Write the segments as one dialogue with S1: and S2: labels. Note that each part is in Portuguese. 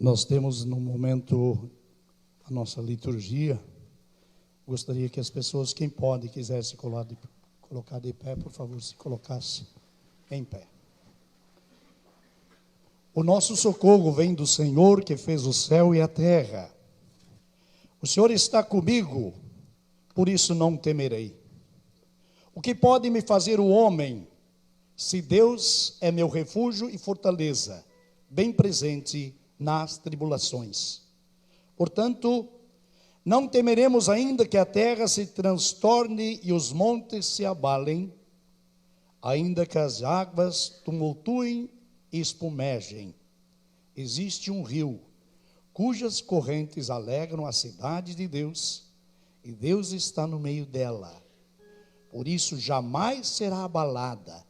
S1: Nós temos no momento a nossa liturgia. Gostaria que as pessoas, quem pode, quiser se colocar de pé, por favor, se colocasse em pé. O nosso socorro vem do Senhor que fez o céu e a terra. O Senhor está comigo, por isso não temerei. O que pode me fazer o homem, se Deus é meu refúgio e fortaleza, bem presente nas tribulações? Portanto, não temeremos ainda que a terra se transtorne e os montes se abalem, ainda que as águas tumultuem e espumejem. Existe um rio, cujas correntes alegram a cidade de Deus, e Deus está no meio dela. Por isso jamais será abalada.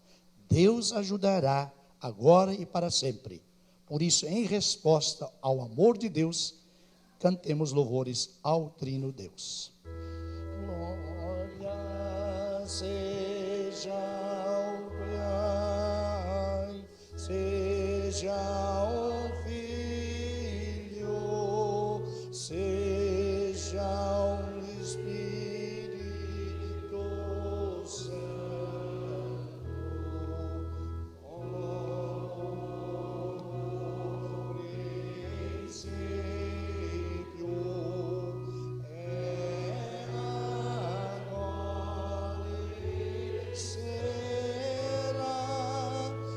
S1: Deus ajudará agora e para sempre. Por isso, em resposta ao amor de Deus, cantemos louvores ao Trino Deus.
S2: Glória seja ao Pai, seja ao Filho, seja ao Espírito Santo.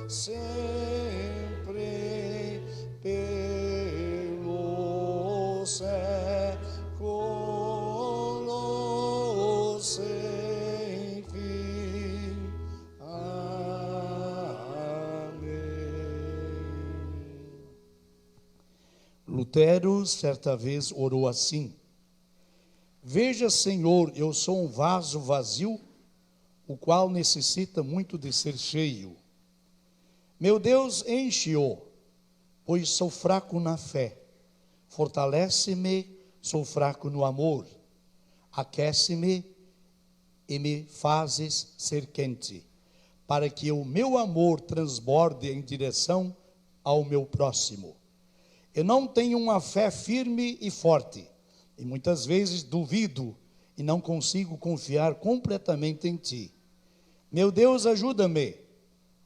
S2: Sempre pelo século sem fim. Amém.
S1: Lutero, certa vez, orou assim: Veja, Senhor, eu sou um vaso vazio, o qual necessita muito de ser cheio. Meu Deus, enche-o, pois sou fraco na fé. Fortalece-me, sou fraco no amor. Aquece-me e me fazes ser quente, para que o meu amor transborde em direção ao meu próximo. Eu não tenho uma fé firme e forte, e muitas vezes duvido e não consigo confiar completamente em Ti. Meu Deus, ajuda-me.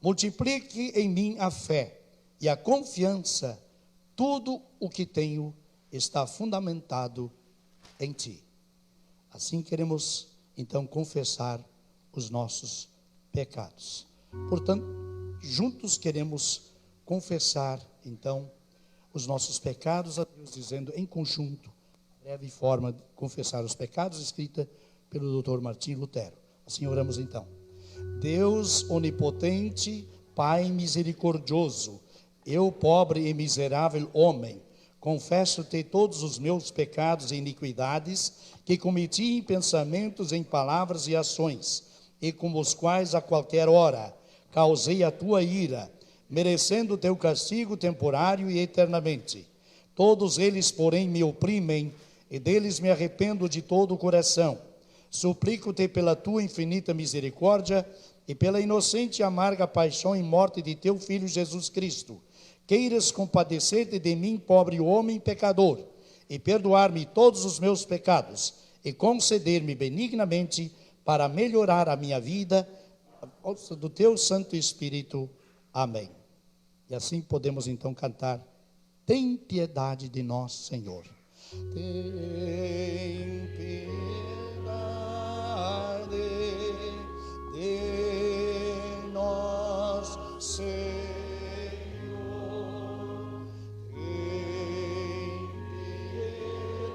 S1: Multiplique em mim a fé e a confiança. Tudo o que tenho está fundamentado em Ti. Assim queremos, então, confessar os nossos pecados. Portanto, juntos queremos confessar, então, os nossos pecados a Deus, dizendo em conjunto, breve forma de confessar os pecados, escrita pelo Dr. Martim Lutero. Assim oramos então. Deus onipotente, Pai misericordioso, eu, pobre e miserável homem, confesso-te todos os meus pecados e iniquidades que cometi em pensamentos, em palavras e ações, e com os quais a qualquer hora causei a tua ira, merecendo o teu castigo temporário e eternamente. Todos eles, porém, me oprimem, e deles me arrependo de todo o coração. Suplico-te pela tua infinita misericórdia e pela inocente e amarga paixão e morte de teu Filho Jesus Cristo, queiras compadecer-te de mim, pobre homem pecador, e perdoar-me todos os meus pecados, e conceder-me benignamente para melhorar a minha vida, a força do teu Santo Espírito. Amém. E assim podemos então cantar: tem piedade de nós, Senhor.
S2: Tem piedade de nós, Senhor. Tem piedade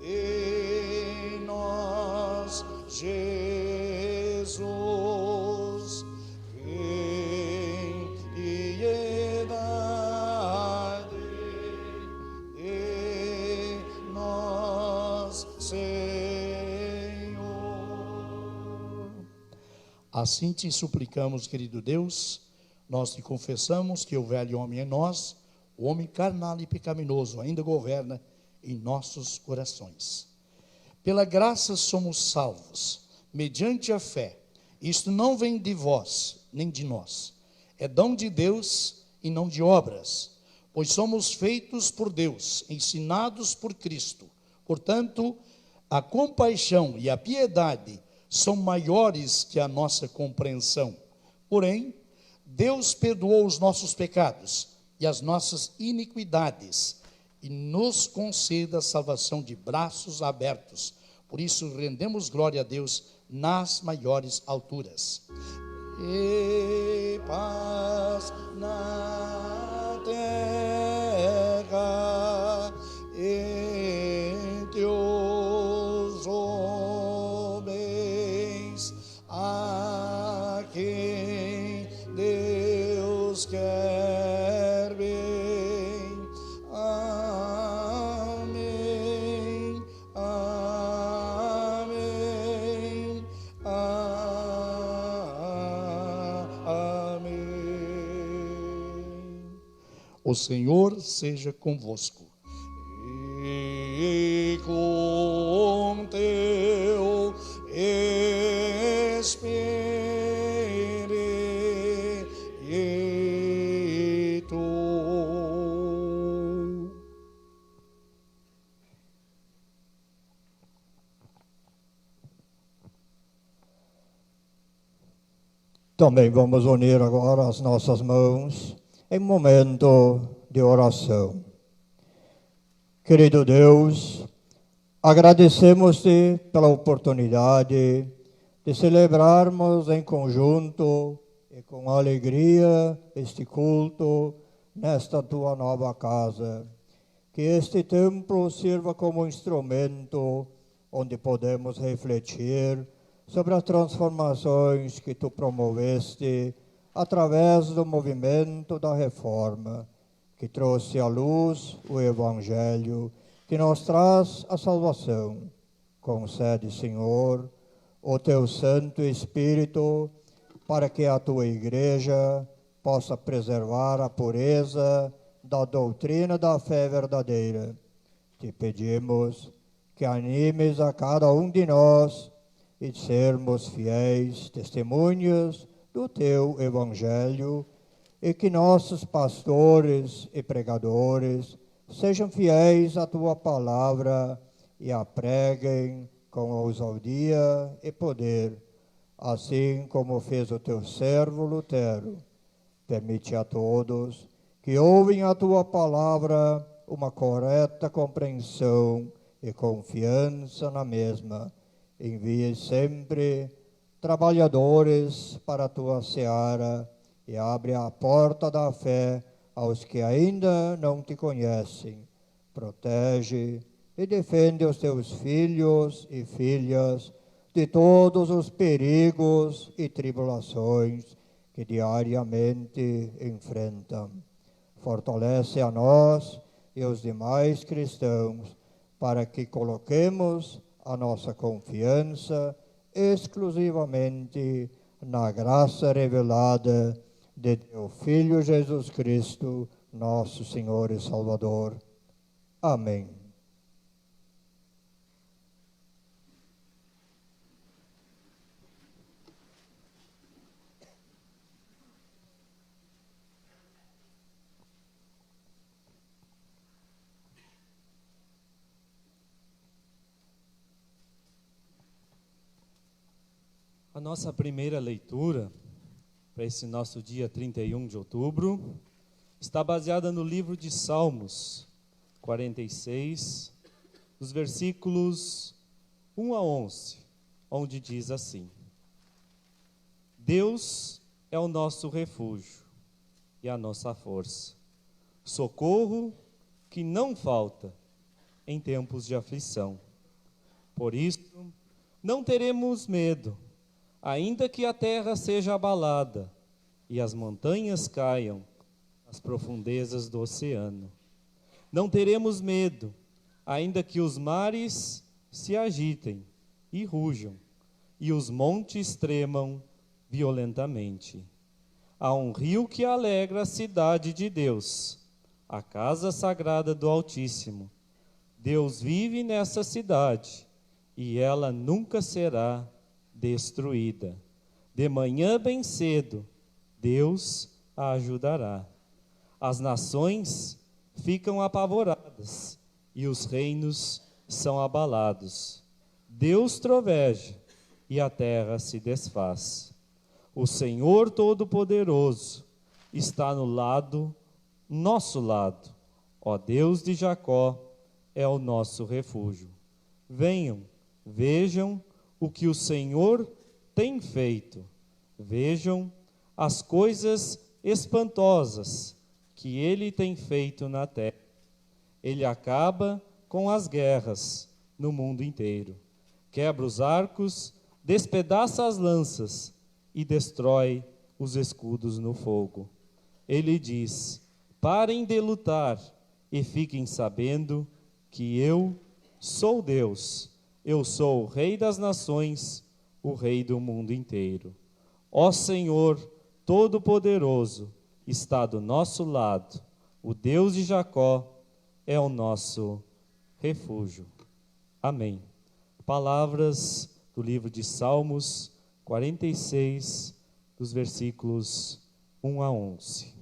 S2: de nós, Jesus. Tem piedade de nós, Senhor.
S1: Assim te suplicamos, querido Deus, nós te confessamos que o velho homem em nós, o homem carnal e pecaminoso, ainda governa em nossos corações. Pela graça somos salvos, mediante a fé. Isto não vem de vós, nem de nós. É dom de Deus e não de obras, pois somos feitos por Deus, ensinados por Cristo. Portanto, a compaixão e a piedade são maiores que a nossa compreensão. Porém, Deus perdoou os nossos pecados e as nossas iniquidades e nos conceda a salvação de braços abertos. Por isso, rendemos glória a Deus nas maiores alturas.
S2: E paz na terra entre os homens, a quem Deus quer bem. Amém, amém, amém.
S1: O Senhor seja convosco.
S2: E com teu Espírito.
S3: Também vamos unir agora as nossas mãos em momento de oração. Querido Deus, agradecemos-te pela oportunidade de celebrarmos em conjunto e com alegria este culto nesta tua nova casa. Que este templo sirva como instrumento onde podemos refletir sobre as transformações que tu promoveste através do movimento da reforma, que trouxe à luz o Evangelho, que nos traz a salvação. Concede, Senhor, o teu Santo Espírito, para que a tua Igreja possa preservar a pureza da doutrina da fé verdadeira. Te pedimos que animes a cada um de nós e sermos fiéis testemunhas do teu Evangelho, e que nossos pastores e pregadores sejam fiéis à tua palavra e a preguem com ousadia e poder, assim como fez o teu servo Lutero. Permite a todos que ouvem a tua palavra uma correta compreensão e confiança na mesma. Envie sempre trabalhadores para a tua seara e abre a porta da fé aos que ainda não te conhecem. Protege e defende os teus filhos e filhas de todos os perigos e tribulações que diariamente enfrentam. Fortalece a nós e os demais cristãos para que coloquemos a nossa confiança exclusivamente na graça revelada de teu Filho Jesus Cristo, nosso Senhor e Salvador. Amém.
S4: A nossa primeira leitura, para esse nosso dia 31 de outubro, está baseada no livro de Salmos 46, dos versículos 1 a 11, onde diz assim: Deus é o nosso refúgio e a nossa força, socorro que não falta em tempos de aflição. Por isso, não teremos medo, ainda que a terra seja abalada e as montanhas caiam nas profundezas do oceano. Não teremos medo, ainda que os mares se agitem e rujam e os montes tremam violentamente. Há um rio que alegra a cidade de Deus, a casa sagrada do Altíssimo. Deus vive nessa cidade e ela nunca será destruída. De manhã bem cedo, Deus a ajudará. As nações ficam apavoradas e os reinos são abalados. Deus troveja e a terra se desfaz. O Senhor Todo-Poderoso está nosso lado. Ó Deus de Jacó, é o nosso refúgio. Venham, vejam o que o Senhor tem feito. Vejam as coisas espantosas que Ele tem feito na terra. Ele acaba com as guerras no mundo inteiro. Quebra os arcos, despedaça as lanças e destrói os escudos no fogo. Ele diz: parem de lutar e fiquem sabendo que eu sou Deus. Eu sou o Rei das nações, o Rei do mundo inteiro. Ó Senhor Todo-Poderoso, está do nosso lado. O Deus de Jacó é o nosso refúgio. Amém. Palavras do livro de Salmos 46, dos versículos 1 a 11.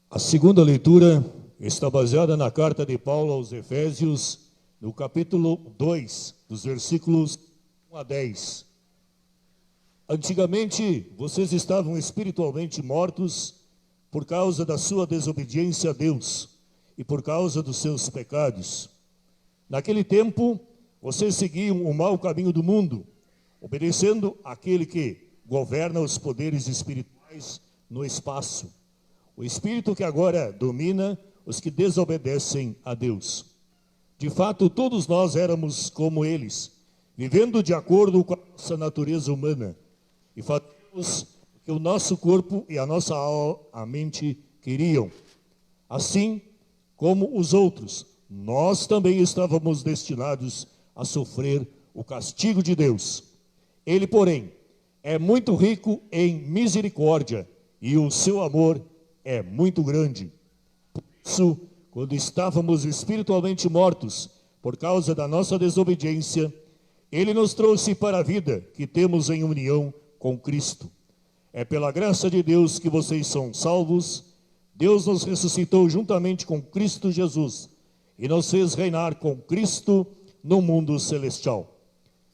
S5: A segunda leitura está baseada na carta de Paulo aos Efésios, no capítulo 2, dos versículos 1 a 10. Antigamente, vocês estavam espiritualmente mortos por causa da sua desobediência a Deus e por causa dos seus pecados. Naquele tempo, vocês seguiam o mau caminho do mundo, obedecendo àquele que governa os poderes espirituais no espaço. O espírito que agora domina os que desobedecem a Deus. De fato, todos nós éramos como eles, vivendo de acordo com a nossa natureza humana, e fazíamos o que o nosso corpo e a nossa mente queriam. Assim como os outros, nós também estávamos destinados a sofrer o castigo de Deus. Ele, porém, é muito rico em misericórdia, e o seu amor é muito grande. Por isso, quando estávamos espiritualmente mortos por causa da nossa desobediência, Ele nos trouxe para a vida que temos em união com Cristo. É pela graça de Deus que vocês são salvos. Deus nos ressuscitou juntamente com Cristo Jesus e nos fez reinar com Cristo no mundo celestial.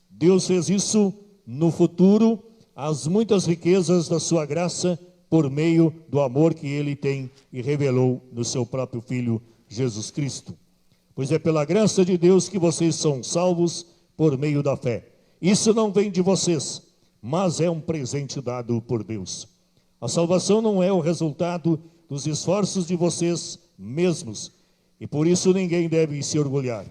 S5: Deus fez isso no futuro, as muitas riquezas da sua graça, por meio do amor que Ele tem e revelou no seu próprio Filho, Jesus Cristo. Pois é pela graça de Deus que vocês são salvos por meio da fé. Isso não vem de vocês, mas é um presente dado por Deus. A salvação não é o resultado dos esforços de vocês mesmos, e por isso ninguém deve se orgulhar,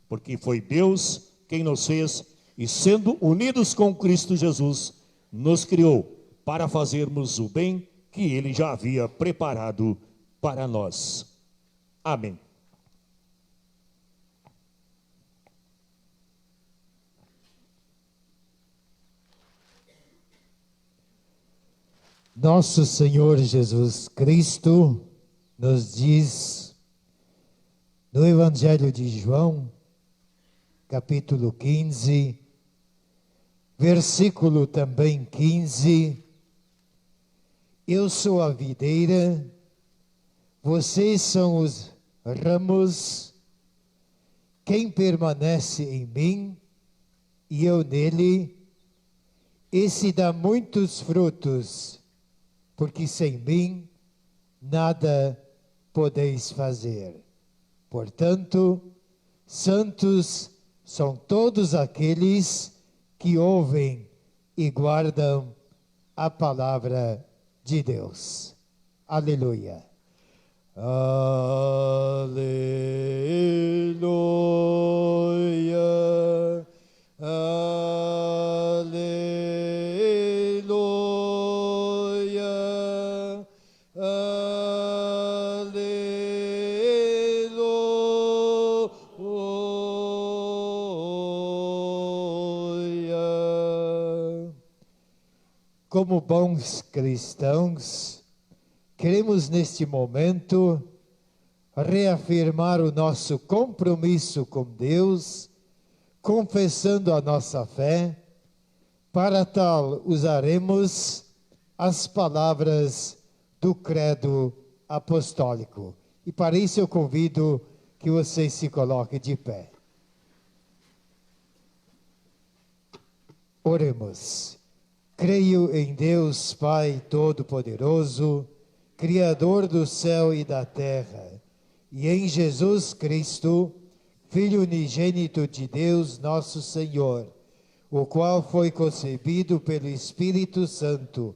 S5: porque foi Deus quem nos fez, e sendo unidos com Cristo Jesus, nos criou para fazermos o bem que Ele já havia preparado para nós. Amém.
S6: Nosso Senhor Jesus Cristo nos diz no Evangelho de João, capítulo 15, versículo também 15: Eu sou a videira, vocês são os ramos, quem permanece em mim e eu nele, esse dá muitos frutos, porque sem mim nada podeis fazer. Portanto, santos são todos aqueles que ouvem e guardam a palavra de Deus. Aleluia. Aleluia. Aleluia. Aleluia. Como bons cristãos, queremos neste momento reafirmar o nosso compromisso com Deus, confessando a nossa fé. Para tal, usaremos as palavras do credo apostólico. E para isso eu convido que vocês se coloquem de pé. Oremos. Creio em Deus Pai Todo-Poderoso, Criador do céu e da terra, e em Jesus Cristo, Filho unigênito de Deus, nosso Senhor, o qual foi concebido pelo Espírito Santo,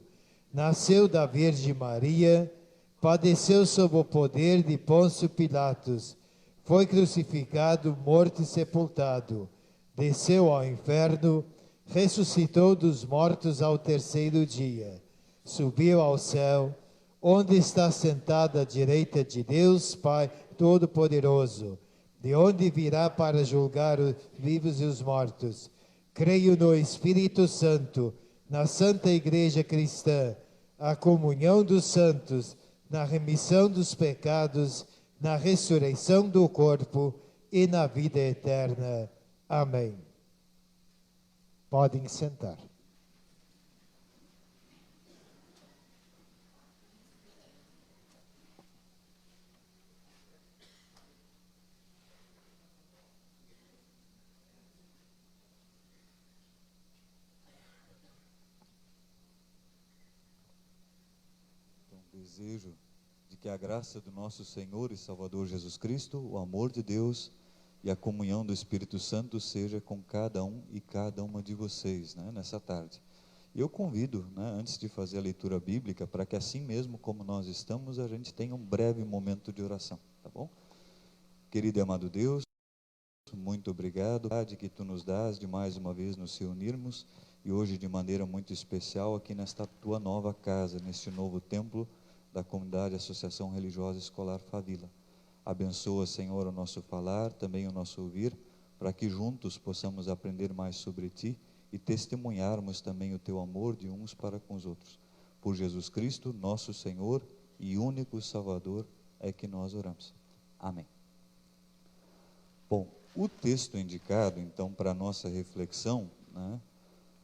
S6: nasceu da Virgem Maria, padeceu sob o poder de Pôncio Pilatos, foi crucificado, morto e sepultado, desceu ao inferno, ressuscitou dos mortos ao terceiro dia, subiu ao céu, onde está sentado à direita de Deus Pai Todo-Poderoso, de onde virá para julgar os vivos e os mortos. Creio no Espírito Santo, na Santa Igreja Cristã, a comunhão dos santos, na remissão dos pecados, na ressurreição do corpo e na vida eterna. Amém. Podem sentar.
S7: Desejo de que a graça do nosso Senhor e Salvador Jesus Cristo, o amor de Deus e a comunhão do Espírito Santo seja com cada um e cada uma de vocês, nessa tarde. E eu convido, antes de fazer a leitura bíblica, para que assim mesmo como nós estamos, a gente tenha um breve momento de oração, tá bom? Querido e amado Deus, muito obrigado, que Tu nos dás de mais uma vez nos reunirmos, e hoje de maneira muito especial aqui nesta Tua nova casa, neste novo templo da comunidade Associação Religiosa Escolar Favila. Abençoa, Senhor, o nosso falar, também o nosso ouvir, para que juntos possamos aprender mais sobre Ti e testemunharmos também o Teu amor de uns para com os outros. Por Jesus Cristo, nosso Senhor e único Salvador, é que nós oramos. Amém. Bom, o texto indicado, então, para a nossa reflexão,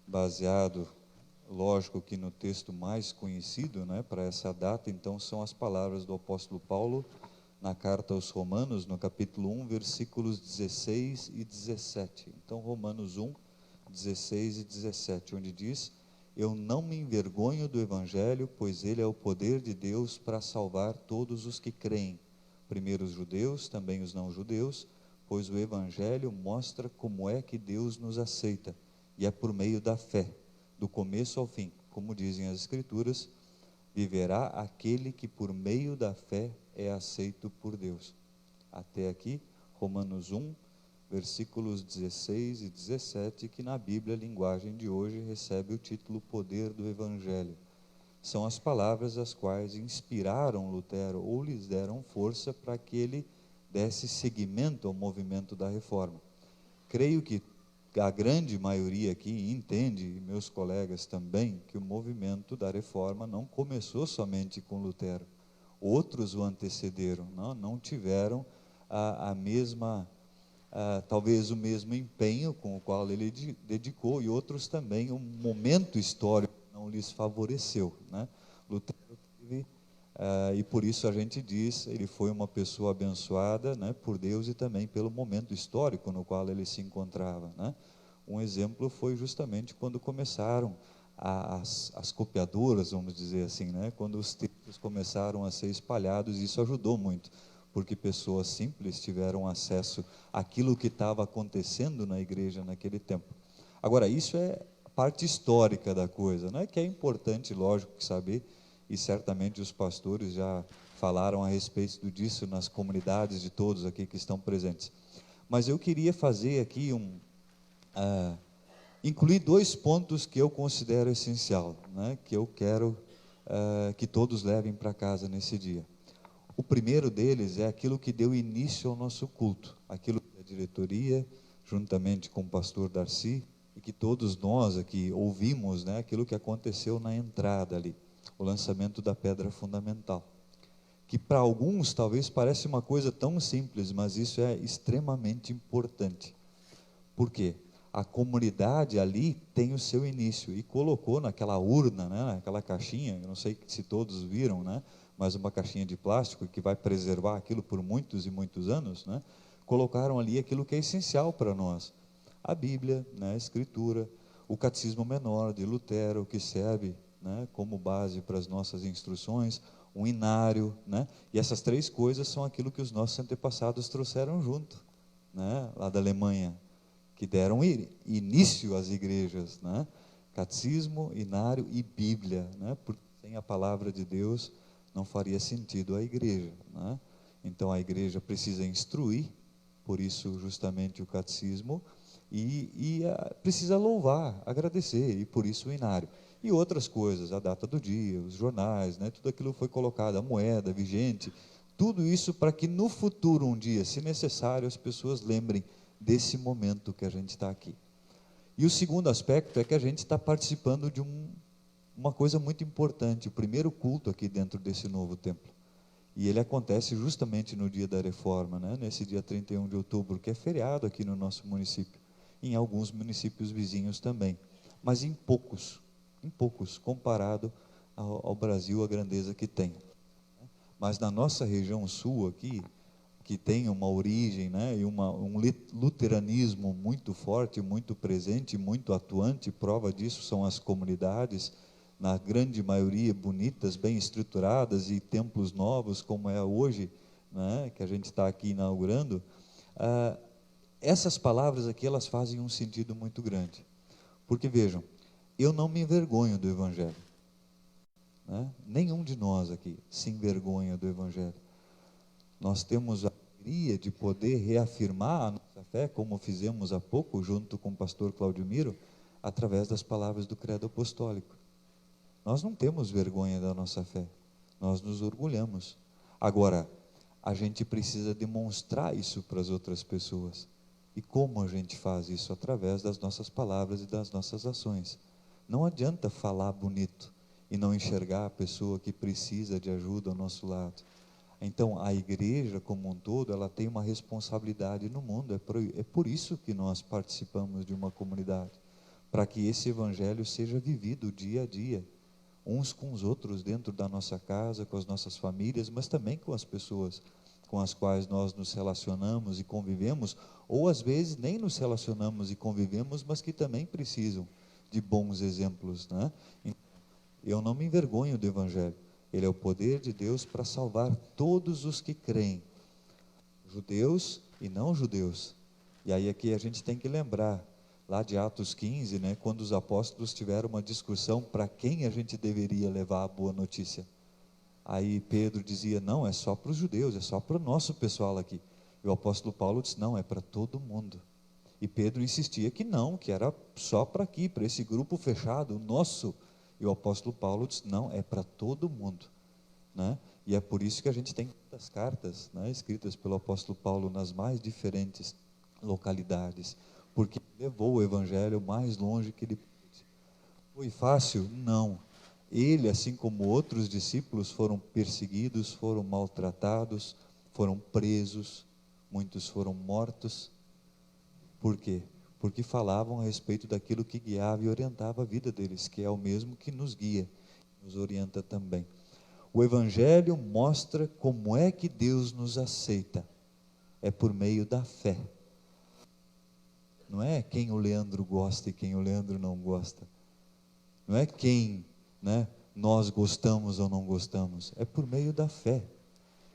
S7: baseado lógico que no texto mais conhecido, né, para essa data, então, são as palavras do apóstolo Paulo na carta aos Romanos, no capítulo 1, versículos 16 e 17. Então, Romanos 1, 16 e 17, onde diz: eu não me envergonho do Evangelho, pois ele é o poder de Deus para salvar todos os que creem, primeiro os judeus, também os não-judeus, pois o Evangelho mostra como é que Deus nos aceita, e é por meio da fé, do começo ao fim. Como dizem as Escrituras, viverá aquele que por meio da fé é aceito por Deus. Até aqui, Romanos 1, versículos 16 e 17, que na Bíblia, a linguagem de hoje, recebe o título Poder do Evangelho. São as palavras as quais inspiraram Lutero ou lhes deram força para que ele desse seguimento ao movimento da reforma. Creio que a grande maioria aqui entende, e meus colegas também, que o movimento da reforma não começou somente com Lutero. Outros o antecederam, não tiveram a mesma, talvez o mesmo empenho com o qual ele dedicou, e outros também, o momento histórico não lhes favoreceu, né? Lutero teve, e por isso a gente diz, ele foi uma pessoa abençoada, né, por Deus e também pelo momento histórico no qual ele se encontrava, né? Um exemplo foi justamente quando começaram as copiadoras, vamos dizer assim, né? Quando os textos começaram a ser espalhados, isso ajudou muito, porque pessoas simples tiveram acesso àquilo que estava acontecendo na igreja naquele tempo. Agora, isso é a parte histórica da coisa, né? Que é importante, lógico, saber, e certamente os pastores já falaram a respeito disso nas comunidades de todos aqui que estão presentes. Mas eu queria fazer aqui incluir 2 pontos que eu considero essencial, né, que eu quero que todos levem para casa nesse dia. O primeiro deles é aquilo que deu início ao nosso culto, aquilo que a diretoria, juntamente com o pastor Darcy, e que todos nós aqui ouvimos, né, aquilo que aconteceu na entrada ali, o lançamento da pedra fundamental, que para alguns talvez pareça uma coisa tão simples, mas isso é extremamente importante. Por quê? A comunidade ali tem o seu início e colocou naquela urna, né, naquela caixinha, eu não sei se todos viram, né, mas uma caixinha de plástico que vai preservar aquilo por muitos e muitos anos, né, colocaram ali aquilo que é essencial para nós. A Bíblia, né, a Escritura, o Catecismo Menor de Lutero, que serve, né, como base para as nossas instruções, um inário, né, e essas 3 coisas são aquilo que os nossos antepassados trouxeram junto, né, lá da Alemanha, que deram início às igrejas, né? Catecismo, inário e Bíblia, né? Porque sem a palavra de Deus não faria sentido a igreja, né? Então a igreja precisa instruir, por isso justamente o catecismo, e precisa louvar, agradecer, e por isso o inário. E outras coisas, a data do dia, os jornais, né? Tudo aquilo foi colocado, a moeda vigente, tudo isso para que no futuro, um dia, se necessário, as pessoas lembrem desse momento que a gente está aqui. E o segundo aspecto é que a gente está participando de uma coisa muito importante, o primeiro culto aqui dentro desse novo templo. E ele acontece justamente no dia da reforma, né? Nesse dia 31 de outubro, que é feriado aqui no nosso município, em alguns municípios vizinhos também, mas em poucos, comparado ao Brasil, a grandeza que tem. Mas na nossa região sul aqui, que tem uma origem, né, e um luteranismo muito forte, muito presente, muito atuante, prova disso são as comunidades, na grande maioria bonitas, bem estruturadas, e templos novos, como é hoje, né, que a gente está aqui inaugurando. Essas palavras aqui, elas fazem um sentido muito grande, porque vejam, eu não me envergonho do Evangelho, né? Nenhum de nós aqui se envergonha do Evangelho. Nós temos a alegria de poder reafirmar a nossa fé, como fizemos há pouco, junto com o pastor Claudio Miro, através das palavras do credo apostólico. Nós não temos vergonha da nossa fé, nós nos orgulhamos. Agora, a gente precisa demonstrar isso para as outras pessoas. E como a gente faz isso? Através das nossas palavras e das nossas ações. Não adianta falar bonito e não enxergar a pessoa que precisa de ajuda ao nosso lado. Então, a igreja como um todo, ela tem uma responsabilidade no mundo, é por isso que nós participamos de uma comunidade, para que esse evangelho seja vivido dia a dia, uns com os outros, dentro da nossa casa, com as nossas famílias, mas também com as pessoas com as quais nós nos relacionamos e convivemos, ou às vezes nem nos relacionamos e convivemos, mas que também precisam de bons exemplos, né? Eu não me envergonho do evangelho. Ele é o poder de Deus para salvar todos os que creem, judeus e não judeus. E aí aqui a gente tem que lembrar, lá de Atos 15, né, quando os apóstolos tiveram uma discussão para quem a gente deveria levar a boa notícia. Aí Pedro dizia, não, é só para os judeus, é só para o nosso pessoal aqui. E o apóstolo Paulo disse, não, é para todo mundo. E Pedro insistia que não, que era só para aqui, para esse grupo fechado, o nosso. E o apóstolo Paulo disse, não, é para todo mundo, né? E é por isso que a gente tem tantas cartas, né, escritas pelo apóstolo Paulo nas mais diferentes localidades, porque levou o evangelho mais longe que ele pôde. Foi fácil? Não. Ele, assim como outros discípulos, foram perseguidos, foram maltratados, foram presos, muitos foram mortos. Por quê? Porque falavam a respeito daquilo que guiava e orientava a vida deles, que é o mesmo que nos guia, nos orienta também. O evangelho mostra como é que Deus nos aceita. É por meio da fé. Não é quem o Leandro gosta e quem o Leandro não gosta. Não é quem, né, nós gostamos ou não gostamos. É por meio da fé.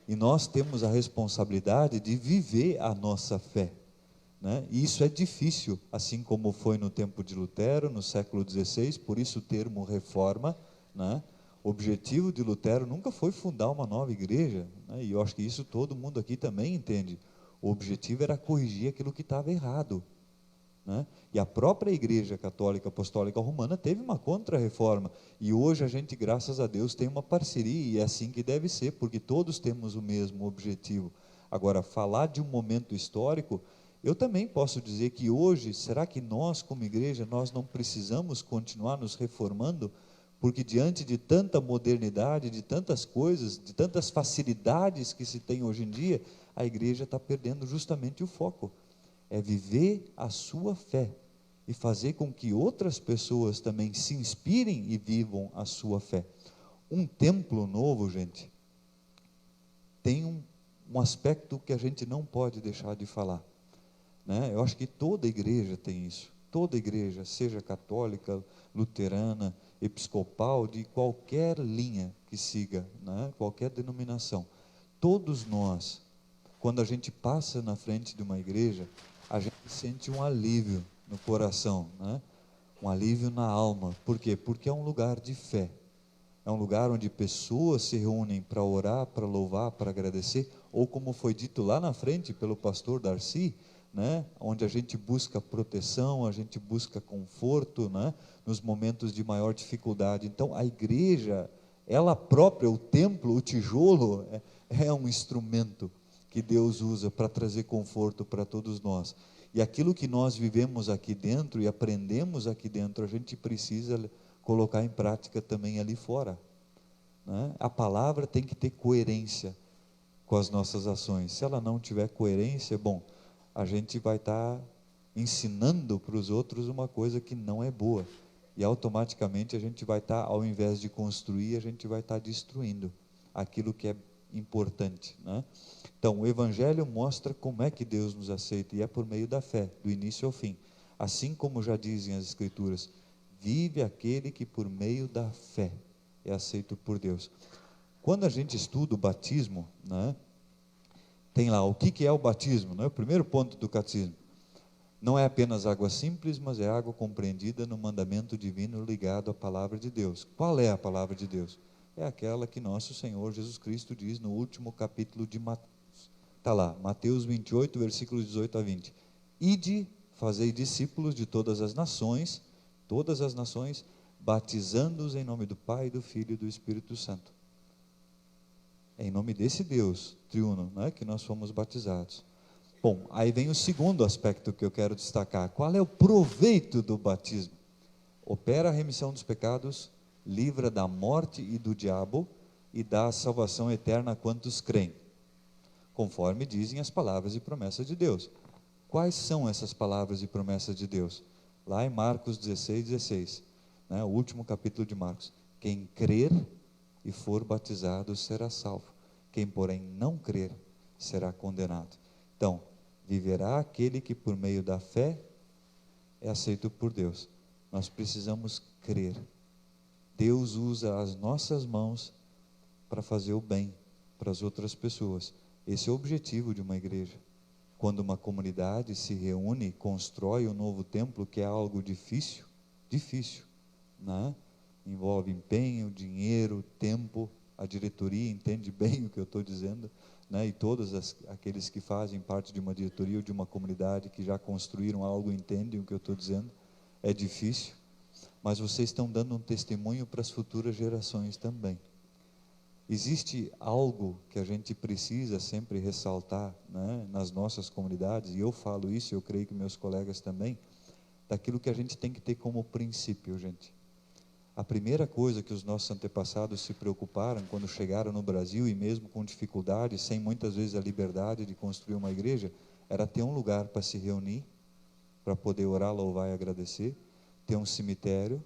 S7: E nós temos a responsabilidade de viver a nossa fé, né? E isso é difícil, assim como foi no tempo de Lutero, no século XVI, por isso o termo reforma, né? O objetivo de Lutero nunca foi fundar uma nova igreja, né? E eu acho que isso todo mundo aqui também entende. O objetivo era corrigir aquilo que estava errado, né? E a própria Igreja Católica Apostólica Romana teve uma contra-reforma, e hoje a gente, graças a Deus, tem uma parceria, e é assim que deve ser, porque todos temos o mesmo objetivo. Agora, falar de um momento histórico, eu também posso dizer que hoje, será que nós como igreja, nós não precisamos continuar nos reformando? Porque diante de tanta modernidade, de tantas coisas, de tantas facilidades que se tem hoje em dia, a igreja está perdendo justamente o foco. É viver a sua fé e fazer com que outras pessoas também se inspirem e vivam a sua fé. Um templo novo, gente, tem um aspecto que a gente não pode deixar de falar, né? Eu acho que toda igreja tem isso. Toda igreja, seja católica, luterana, episcopal, de qualquer linha que siga, né? Qualquer denominação. Todos nós, quando a gente passa na frente de uma igreja, a gente sente um alívio no coração, né? Um alívio na alma. Por quê? Porque é um lugar de fé. É um lugar onde pessoas se reúnem para orar, para louvar, para agradecer, ou como foi dito lá na frente pelo pastor Darcy, né? Onde a gente busca proteção, a gente busca conforto, né? Nos momentos de maior dificuldade. Então a igreja, ela própria, o templo, o tijolo, é um instrumento que Deus usa para trazer conforto para todos nós. E aquilo que nós vivemos aqui dentro e aprendemos aqui dentro, a gente precisa colocar em prática também ali fora, né? A palavra tem que ter coerência com as nossas ações. Se ela não tiver coerência, bom, a gente vai estar ensinando para os outros uma coisa que não é boa. E automaticamente a gente vai estar, ao invés de construir, a gente vai estar destruindo aquilo que é importante, né? Então, o Evangelho mostra como é que Deus nos aceita, e é por meio da fé, do início ao fim. Assim como já dizem as Escrituras, vive aquele que por meio da fé é aceito por Deus. Quando a gente estuda o batismo, né, tem lá o que é o batismo, né? O primeiro ponto do catecismo. Não é apenas água simples, mas é água compreendida no mandamento divino ligado à palavra de Deus. Qual é a palavra de Deus? É aquela que nosso Senhor Jesus Cristo diz no último capítulo de Mateus. Está lá, Mateus 28, versículos 18 a 20. Ide, fazei discípulos de todas as nações, batizando-os em nome do Pai, do Filho e do Espírito Santo. É em nome desse Deus triuno, né, que nós fomos batizados. Bom, aí vem o segundo aspecto que eu quero destacar. Qual é o proveito do batismo? Opera a remissão dos pecados, livra da morte e do diabo e dá a salvação eterna a quantos creem, conforme dizem as palavras e promessas de Deus. Quais são essas palavras e promessas de Deus? lá em Marcos 16, 16, né? O último capítulo de Marcos. Quem crer e for batizado será salvo. Quem, porém, não crer será condenado. Então, viverá aquele que por meio da fé é aceito por Deus. Nós precisamos crer. Deus usa as nossas mãos para fazer o bem para as outras pessoas. Esse é o objetivo de uma igreja. Quando uma comunidade se reúne, constrói um novo templo, que é algo difícil, né? Envolve empenho, dinheiro, tempo. A diretoria entende bem o que eu estou dizendo, né? E todos aqueles que fazem parte de uma diretoria ou de uma comunidade que já construíram algo entendem o que eu estou dizendo. É difícil, mas vocês estão dando um testemunho para as futuras gerações também. Existe algo que a gente precisa sempre ressaltar, né, nas nossas comunidades, e eu falo isso, eu creio que meus colegas também, daquilo que a gente tem que ter como princípio, gente. A primeira coisa que os nossos antepassados se preocuparam quando chegaram no Brasil, e mesmo com dificuldade, sem muitas vezes a liberdade de construir uma igreja, era ter um lugar para se reunir, para poder orar, louvar e agradecer, ter um cemitério,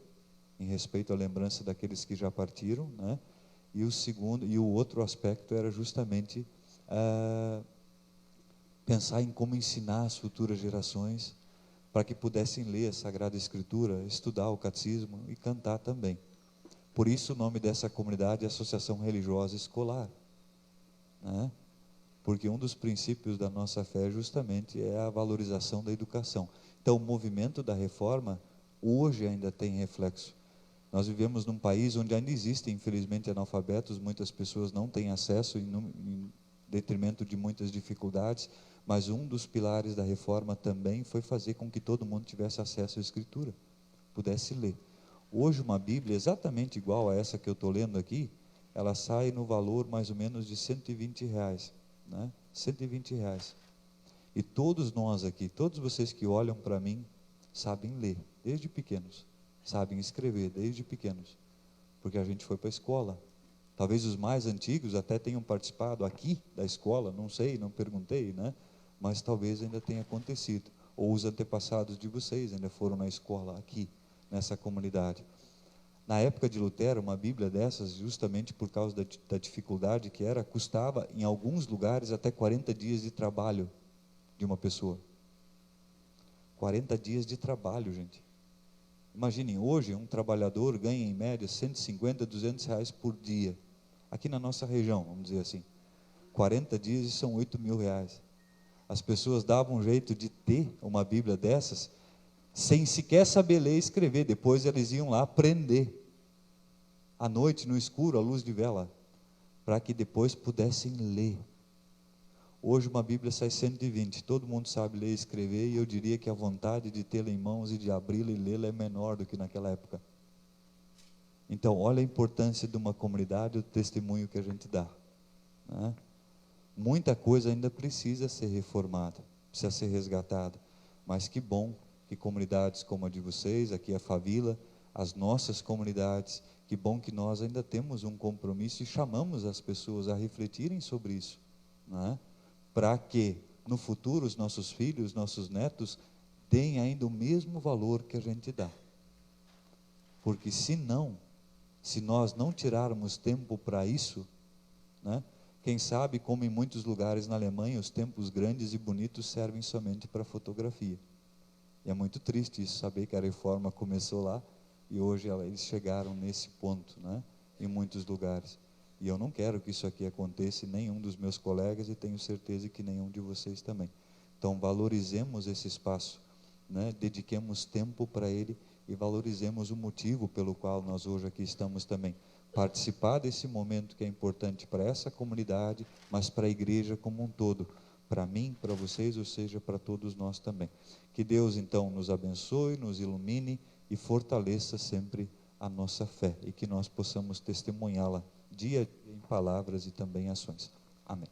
S7: em respeito à lembrança daqueles que já partiram, né? E o outro aspecto era justamente pensar em como ensinar as futuras gerações para que pudessem ler a Sagrada Escritura, estudar o catecismo e cantar também. Por isso o nome dessa comunidade é Associação Religiosa Escolar, né? Porque um dos princípios da nossa fé justamente é a valorização da educação. Então o movimento da reforma hoje ainda tem reflexo. Nós vivemos num país onde ainda existem, infelizmente, analfabetos, muitas pessoas não têm acesso em detrimento de muitas dificuldades, mas um dos pilares da reforma também foi fazer com que todo mundo tivesse acesso à Escritura, pudesse ler. Hoje uma Bíblia exatamente igual a essa que eu estou lendo aqui, ela sai no valor mais ou menos de R$120, né? R$120. E todos nós aqui, todos vocês que olham para mim, sabem ler, desde pequenos. Sabem escrever desde pequenos, porque a gente foi para a escola. Talvez os mais antigos até tenham participado aqui da escola, não sei, não perguntei, né? Mas talvez ainda tenha acontecido. Ou os antepassados de vocês ainda foram na escola aqui, nessa comunidade. Na época de Lutero, uma Bíblia dessas, justamente por causa da dificuldade que era, custava em alguns lugares até 40 dias de trabalho de uma pessoa. 40 dias de trabalho, gente. Imaginem, hoje um trabalhador ganha em média 150, 200 reais por dia. Aqui na nossa região, vamos dizer assim. 40 dias e são 8 mil reais. As pessoas davam um jeito de ter uma Bíblia dessas, sem sequer saber ler e escrever. Depois eles iam lá aprender, à noite, no escuro, à luz de vela, para que depois pudessem ler. Hoje uma Bíblia sai 120, todo mundo sabe ler e escrever, e eu diria que a vontade de tê-la em mãos e de abri-la e lê-la é menor do que naquela época. Então, olha a importância de uma comunidade, o testemunho que a gente dá, né? Muita coisa ainda precisa ser reformada, precisa ser resgatada, mas que bom que comunidades como a de vocês, aqui a Favila, as nossas comunidades, que bom que nós ainda temos um compromisso e chamamos as pessoas a refletirem sobre isso, né? Para que no futuro os nossos filhos, nossos netos, deem ainda o mesmo valor que a gente dá. Porque se nós não tirarmos tempo para isso, né? Quem sabe, como em muitos lugares na Alemanha, os templos grandes e bonitos servem somente para fotografia. E é muito triste isso, saber que a reforma começou lá e hoje eles chegaram nesse ponto, né? Em muitos lugares. E eu não quero que isso aqui aconteça em nenhum dos meus colegas e tenho certeza que nenhum de vocês também. Então valorizemos esse espaço, né? Dediquemos tempo para ele e valorizemos o motivo pelo qual nós hoje aqui estamos também. Participar desse momento que é importante para essa comunidade, mas para a igreja como um todo. Para mim, para vocês, ou seja, para todos nós também. Que Deus então nos abençoe, nos ilumine e fortaleça sempre a nossa fé e que nós possamos testemunhá-la dia a dia em palavras e também em ações. Amém.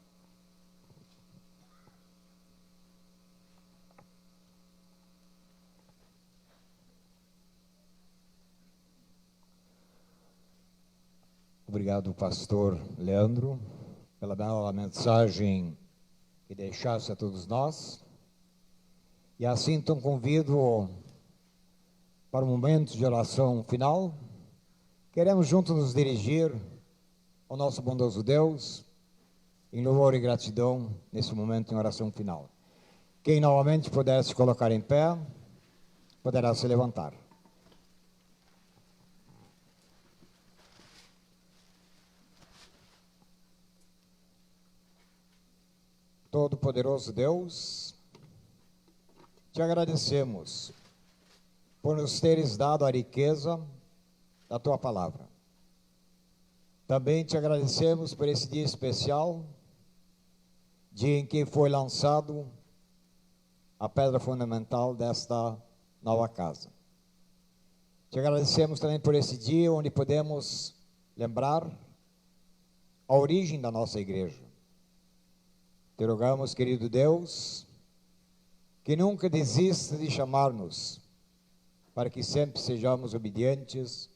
S8: Obrigado, pastor Leandro, pela bela mensagem que deixaste a todos nós. E assim então convido para o momento de oração final, queremos juntos nos dirigir ao nosso bondoso Deus, em louvor e gratidão, nesse momento em oração final. Quem novamente puder se colocar em pé, poderá se levantar. Todo-Poderoso Deus, te agradecemos por nos teres dado a riqueza da tua palavra. Também te agradecemos por esse dia especial, dia em que foi lançado a pedra fundamental desta nova casa. Te agradecemos também por esse dia onde podemos lembrar a origem da nossa igreja. Te rogamos, querido Deus, que nunca desista de chamar-nos, para que sempre sejamos obedientes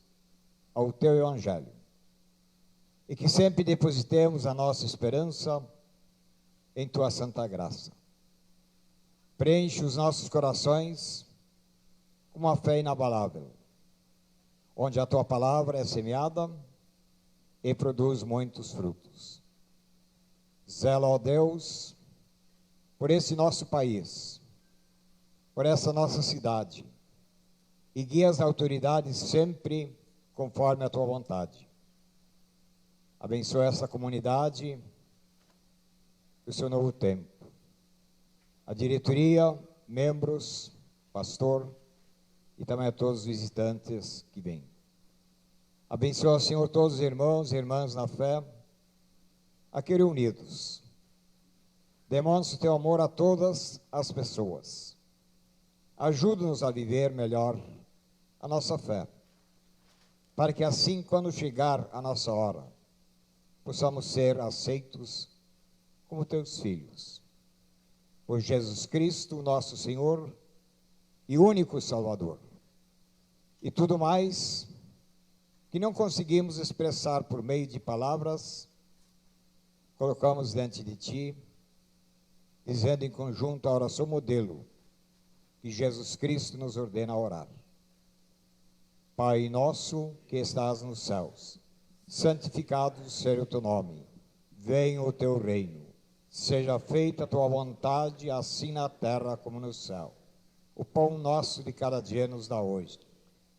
S8: ao teu evangelho. E que sempre depositemos a nossa esperança em tua santa graça. Preenche os nossos corações com uma fé inabalável, onde a tua palavra é semeada e produz muitos frutos. Zela, ó Deus, por esse nosso país, por essa nossa cidade, e guia as autoridades sempre conforme a tua vontade. Abençoa essa comunidade do seu novo tempo. A diretoria, membros, pastor e também a todos os visitantes que vêm. Abençoa, Senhor, todos os irmãos e irmãs na fé, aqui reunidos. Demonstra o teu amor a todas as pessoas. Ajuda-nos a viver melhor a nossa fé, para que assim, quando chegar a nossa hora, possamos ser aceitos como teus filhos. Por Jesus Cristo, nosso Senhor e único Salvador. E tudo mais que não conseguimos expressar por meio de palavras, colocamos diante de Ti, dizendo em conjunto a oração modelo que Jesus Cristo nos ordena a orar. Pai nosso que estás nos céus, santificado seja o teu nome. Venha o teu reino. Seja feita a tua vontade, assim na terra como no céu. O pão nosso de cada dia nos dá hoje.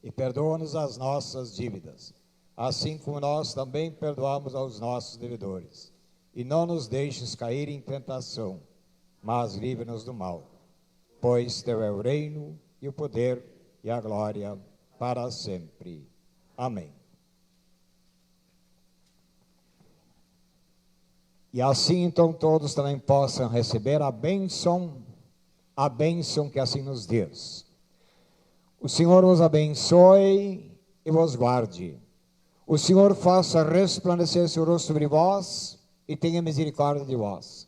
S8: E perdoa-nos as nossas dívidas, assim como nós também perdoamos aos nossos devedores. E não nos deixes cair em tentação, mas livre-nos do mal. Pois teu é o reino, e o poder, e a glória, para sempre. Amém. E assim então todos também possam receber a bênção que assim nos diz. O Senhor vos abençoe e vos guarde. O Senhor faça resplandecer seu rosto sobre vós e tenha misericórdia de vós.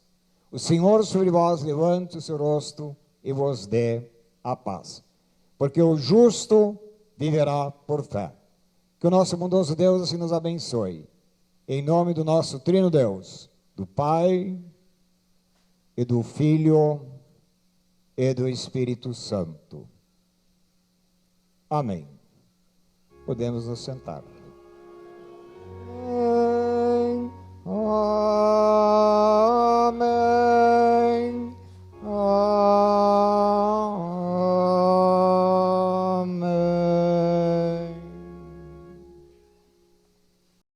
S8: O Senhor sobre vós levante o seu rosto e vos dê a paz. Porque o justo viverá por fé. Que o nosso bondoso Deus assim nos abençoe. Em nome do nosso Trino Deus, do Pai, e do Filho, e do Espírito Santo. Amém. Podemos nos sentar.